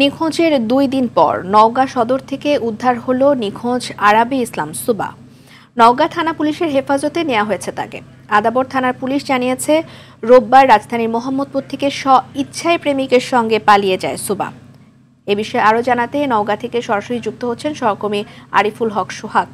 নিখোঁজের 2 দিন পর নওগাঁ সদর থেকে উদ্ধার হলো নিখোঁজ আরাবী ইসলাম সুবা। নওগাঁ থানা পুলিশের হেফাজতে নেওয়া হয়েছে তাকে। আদাবর থানার পুলিশ জানিয়েছে, রোববার রাজধানীর মোহাম্মদপুর থেকে ইচ্ছায় প্রেমিকের সঙ্গে পালিয়ে যায় সুবা। এ বিষয়ে আরও জানাতে নওগাঁ থেকে সরাসরি যুক্ত হচ্ছেন সহকর্মী আরিফুল হক সোহাগ।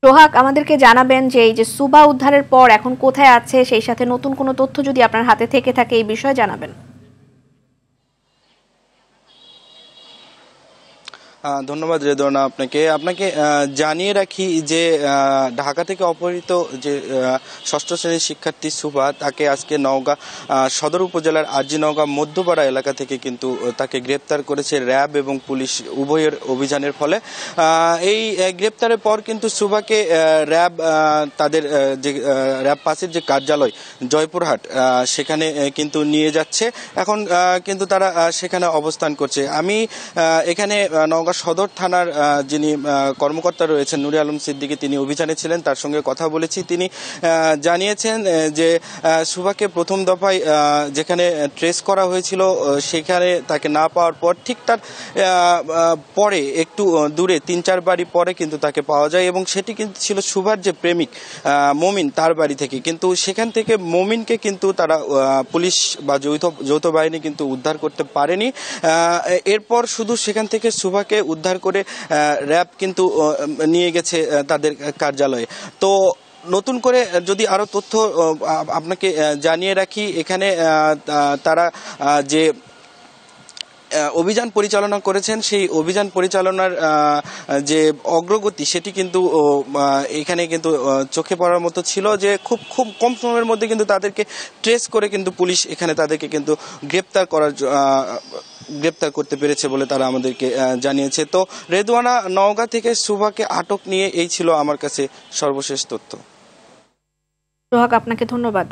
সোহাগ, আমাদেরকে জানাবেন যে এই যে সুবা উদ্ধারের পর এখন কোথায় আছে, সেই সাথে নতুন কোনো তথ্য যদি আপনার হাতে থেকে থাকে এই বিষয়ে জানাবেন। ধন্যবাদ রেদওয়ানা আপনাকে জানিয়ে রাখি যে ঢাকা থেকে অপহৃত যে ষষ্ঠ শ্রেণীর শিক্ষার্থী সুবা, তাকে আজকে নওগাঁ সদর উপজেলার নওগাঁ মধ্যপাড়া এলাকা থেকে কিন্তু তাকে গ্রেপ্তার করেছে র্যাব এবং পুলিশ উভয়ের অভিযানের ফলে। এই গ্রেপ্তারের পর কিন্তু সুবাকে র্যাব তাদের যে র্যাব পাশের যে কার্যালয় জয়পুরহাট সেখানে কিন্তু নিয়ে যাচ্ছে। এখন কিন্তু তারা সেখানে অবস্থান করছে। আমি এখানে নওগাঁ সদর থানার যিনি কর্মকর্তা রয়েছেন নুরে আলম সিদ্দিকী, তিনি অভিযানে ছিলেন, তার সঙ্গে কথা বলেছি। তিনি জানিয়েছেন যে সুবাকে প্রথম দফায় যেখানে ট্রেস করা হয়েছিল সেখানে তাকে না পাওয়ার পর ঠিক তার পরে একটু দূরে 3-4 বাড়ি পরে কিন্তু তাকে পাওয়া যায় এবং সেটি কিন্তু ছিল সুবার যে প্রেমিক মমিন, তার বাড়ি থেকে। কিন্তু সেখান থেকে মমিনকে কিন্তু তারা পুলিশ বা যৌথ বাহিনী কিন্তু উদ্ধার করতে পারেনি। এরপর শুধু সেখান থেকে সুবাকে উদ্ধার করে র্যাব কিন্তু নিয়ে গেছে তাদের কার্যালয়ে। তো নতুন করে যদি আরো তথ্য আপনাকে জানিয়ে রাখি, এখানে তারা যে অভিযান পরিচালনা করেছেন সেই অভিযান পরিচালনার যে অগ্রগতি সেটি কিন্তু এখানে কিন্তু চোখে পড়ার মতো ছিল, যে খুব কম সময়ের মধ্যে কিন্তু তাদেরকে ট্রেস করে কিন্তু পুলিশ এখানে তাদেরকে কিন্তু গ্রেপ্তার করতে পেরেছে বলে তারা আমাদেরকে জানিয়েছে। তো রেদওয়ানা, নওগাঁ থেকে সুবাকে আটক নিয়ে এই ছিল আমার কাছে সর্বশেষ তথ্য। সোহাগ, আপনাকে ধন্যবাদ।